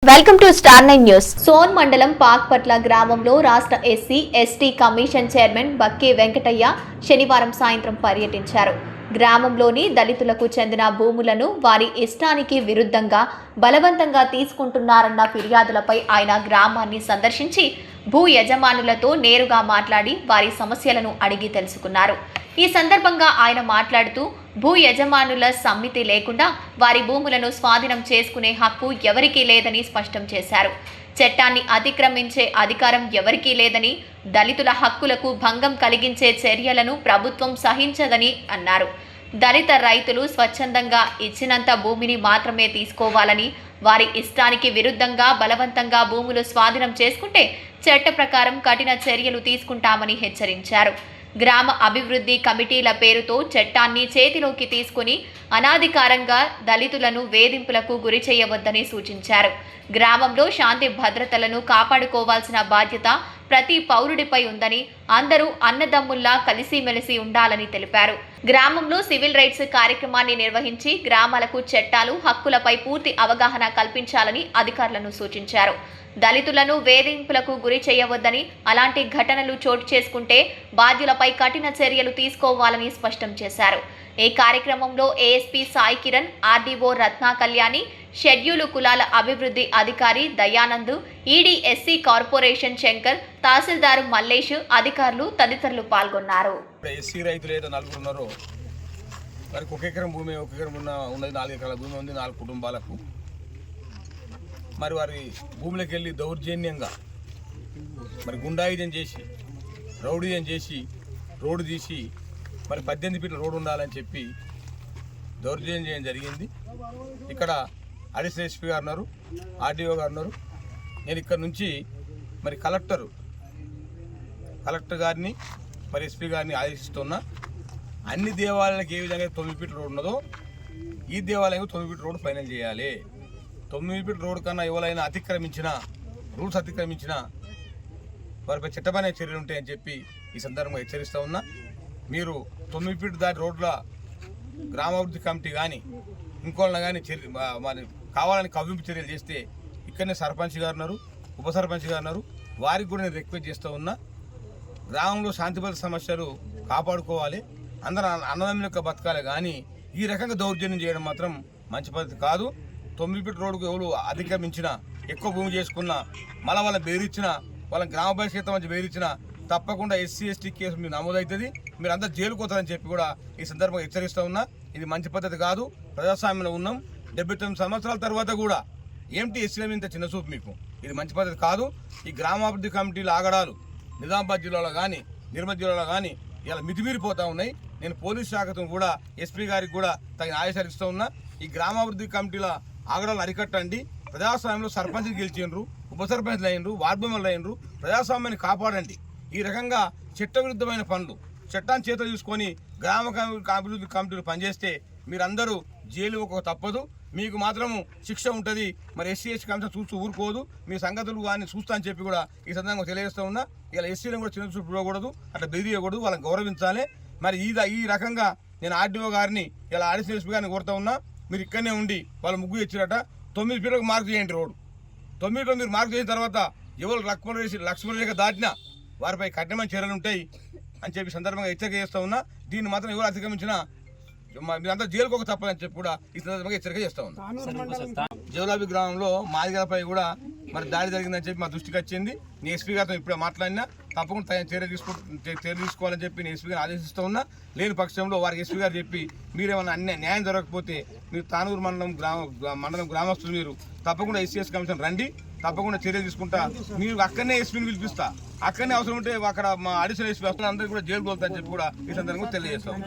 Welcome to Star 9 news. Sone మండలం పాక్పట్ల గ్రామంలో రాష్ట్ర SC ST commission chairman Bakke Venkataiah శనివారం సాయంత్రం పర్యటించారు. గ్రామంలోని దళితులకు చెందిన భూములను వారి ఇష్టానికి విరుద్ధంగా బలవంతంగా తీసుకుంటున్నారన్న ఫిర్యాదులపై ఆయన గ్రామాన్ని సందర్శించి భూ యజమానులతో నేరుగా మాట్లాడి వారి సమస్యలను అడిగి తెలుసుకున్నారు. ఈ సందర్భంగా ఆయన మాట్లాడుతూ భూ యజమానుల సమ్మితి లేకుండా వారి భూములను స్వాధీనం చేసుకునే హక్కు ఎవరికీ లేదని స్పష్టం చేశారు. చట్టాన్ని అతిక్రమించే అధికారం ఎవరికీ లేదని, దళితుల హక్కులకు భంగం కలిగించే చర్యలను ప్రభుత్వం సహించదని అన్నారు. దళిత రైతులు స్వచ్ఛందంగా ఇచ్చినంత భూమిని మాత్రమే తీసుకోవాలని, వారి ఇష్టానికి విరుద్ధంగా బలవంతంగా భూములు స్వాధీనం చేసుకుంటే చట్ట ప్రకారం కఠిన చర్యలు తీసుకుంటామని హెచ్చరించారు. గ్రామ అభివృద్ధి కమిటీల పేరుతో చట్టాన్ని చేతిలోకి తీసుకుని అనాధికారంగా దళితులను వేధింపులకు గురి చేయవద్దని సూచించారు. గ్రామంలో శాంతి భద్రతలను కాపాడుకోవాల్సిన బాధ్యత ప్రతి పౌరుడిపై ఉందని, అందరూ అన్నదమ్ముల్లా కలిసిమెలిసి ఉండాలని తెలిపారు. గ్రామంలో సివిల్ రైట్స్ కార్యక్రమాన్ని నిర్వహించి గ్రామాలకు చట్టాలు, హక్కులపై పూర్తి అవగాహన కల్పించాలని అధికారులను సూచించారు. దళితులను వేధింపులకు గురి చేయవద్దని, అలాంటి ఘటనలు చోటు చేసుకుంటే బాధ్యులపై కఠిన చర్యలు తీసుకోవాలని స్పష్టం చేశారు. ఈ కార్యక్రమంలో ASP Sai Kiran, RDO Ratna Kalyani, schedule కులాల అభివృద్ధి అధికారి Dayanand, ED SC corporation Shankar, tahsildar Mallesh, అధికారులు తదితరులు పాల్గొన్నారు. ఎస్సీ రైతులు ఏదో నలుగురు ఉన్నారో వారికి ఒక ఎకరం భూమి, ఒక ఎకరం ఉన్నది 4 ఎకరాల భూమి ఉంది 4 కుటుంబాలకు. మరి వారి భూములకు వెళ్ళి దౌర్జన్యంగా మరి గుండాయుధం చేసి, రౌడీయం చేసి, రోడ్డు తీసి మరి 18 ఫీట్ల రోడ్డు ఉండాలని చెప్పి దౌర్జన్యం చేయడం జరిగింది. ఇక్కడ అడిషనల్ ఎస్పీ గారు ఉన్నారు, ఆర్డీఓ గారు ఉన్నారు. నేను ఇక్కడ నుంచి మరి కలెక్టర్ గారిని మరి ఎస్పీ గారిని ఆదేశిస్తున్నా. అన్ని దేవాలయాలకు ఏ విధంగా 9 ఫీట్ల రోడ్డు ఉన్నదో ఈ దేవాలయం 9 ఫీట్ల రోడ్డు ఫైనల్ చేయాలి. 9 ఫీట్ల రోడ్డు కన్నా ఎవరైనా అతిక్రమించిన, రూల్స్ అతిక్రమించిన వారిపై చట్టపరమైన చర్యలు ఉంటాయని చెప్పి ఈ సందర్భంగా హెచ్చరిస్తూ ఉన్నా. మీరు 9 ఫీట్ దాటి రోడ్ల గ్రామాభివృద్ధి కమిటీ కానీ ఇంకోళ్ళని కానీ మరి కావాలని కవ్వింపు చర్యలు చేస్తే ఇక్కడనే సర్పంచ్ గారు ఉన్నారు, ఉప సర్పంచ్ గారు ఉన్నారు, వారికి కూడా నేను రిక్వెస్ట్ చేస్తూ ఉన్నా. గ్రామంలో శాంతి భద్రత సమస్యలు కాపాడుకోవాలి, అందరూ అన్నదమ్ముల యొక్క బతకాలి. కానీ ఈ రకంగా దౌర్జన్యం చేయడం మాత్రం మంచి పద్ధతి కాదు. 9 ఫీట్ రోడ్డుకు ఎవరు అధిగమించినా, ఎక్కువ భూమి చేసుకున్నా, మళ్ళీ వాళ్ళని బెదిరించినా, వాళ్ళ గ్రామ బహిష్కృతం మంచి బెదిరించినా తప్పకుండా ఎస్సీ ఎస్టీ కేసు మీరు నమోదవుతుంది, మీరు అందరూ జైలుకు పోతారని చెప్పి కూడా ఈ సందర్భంగా హెచ్చరిస్తూ ఉన్నా. ఇది మంచి పద్ధతి కాదు. ప్రజాస్వామ్యంలో ఉన్నాం. 79 సంవత్సరాల తర్వాత కూడా ఏంటి ఎస్సీల మీద చిన్న చూపు మీకు? ఇది మంచి పద్ధతి కాదు. ఈ గ్రామాభివృద్ధి కమిటీల ఆగడాలు నిజామాబాద్ జిల్లాలో కానీ, నిర్మల్ జిల్లాలో కానీ ఇలా మితిమీరిపోతూ ఉన్నాయి. నేను పోలీస్ శాఖతో కూడా ఎస్పీ గారికి కూడా తగిన ఆదేశాలు ఇస్తూ ఉన్నా. ఈ గ్రామాభివృద్ధి కమిటీల ఆగడాలను అరికట్టండి. ప్రజాస్వామ్యంలో సర్పంచ్లు గెలిచిండ్రు, ఉప సర్పంచ్లు అయినరు, వార్డు మెంబర్లు అయినరు. ప్రజాస్వామ్యాన్ని కాపాడండి. ఈ రకంగా చట్టవిరుద్ధమైన పనులు, చట్టాన్ని చేతులు తీసుకొని గ్రామ అభివృద్ధి కమిటీలు పనిచేస్తే మీరందరూ జైలు ఒక తప్పదు, మీకు మాత్రము శిక్ష ఉంటుంది. మరి ఎస్సీ ఎస్టీ కమిషన్ చూస్తూ ఊరుకోదు, మీ సంగతులు కానీ చూస్తా అని చెప్పి కూడా ఈ సందర్భంగా తెలియజేస్తూ ఉన్నా. ఇలా ఎస్సీలను కూడా చిన్న చూపు ఇవ్వకూడదు, అట్లా బెదిరియకూడదు, వాళ్ళని గౌరవించాలి. మరి ఈ రకంగా నేను ఆర్డీఓ గారిని ఇలా అడిషనల్ ఎస్పీ గారిని కోరుతా ఉన్నా. మీరు ఇక్కడనే ఉండి వాళ్ళ ముగ్గు ఇచ్చినట 9 ఫీట్లకు మార్క్ చేయండి రోడ్డు. 9 మీరు మార్క్ చేసిన తర్వాత ఎవరు లక్ష్మణ రేఖ దాటినా వారిపై కఠినమైన చర్యలు ఉంటాయి అని చెప్పి సందర్భంగా హెచ్చరిక చేస్తూ ఉన్నా. దీన్ని మాత్రం ఎవరు అతిక్రమించినా మీరంతా జైలుకు ఒక తప్పదని చెప్పి కూడా ఈ సందర్భంగా హెచ్చరిక చేస్తూ ఉన్నా. జవలాబి గ్రామంలో మాదిగలపై కూడా మరి దాడి జరిగిందని చెప్పి మా దృష్టికి వచ్చింది. నేను ఎస్పీ గారితో ఇప్పుడే మాట్లాడినా. తప్పకుండా తగిన చర్య తీసుకోవాలని చెప్పి నేను ఎస్పీ గారిని ఆదేశిస్తూ ఉన్నా. లేని పక్షంలో వారికి ఎస్పీ గారు చెప్పి మీరేమన్నా న్యాయం జరగకపోతే మీరు తానూరు మండలం గ్రామస్తులు మీరు తప్పకుండా ఎస్సీఎస్ కమిషన్ రండి, తప్పకుండా చర్యలు తీసుకుంటా. మీరు అక్కడనే ఎస్పీని పిలిపిస్తా, అక్కడనే అవసరం ఉంటే అక్కడ మా అడిషనల్ ఎస్పీ అందరికీ కూడా జైలు కోలుతా అని చెప్పి కూడా ఈ సందర్భంగా తెలియజేస్తాం.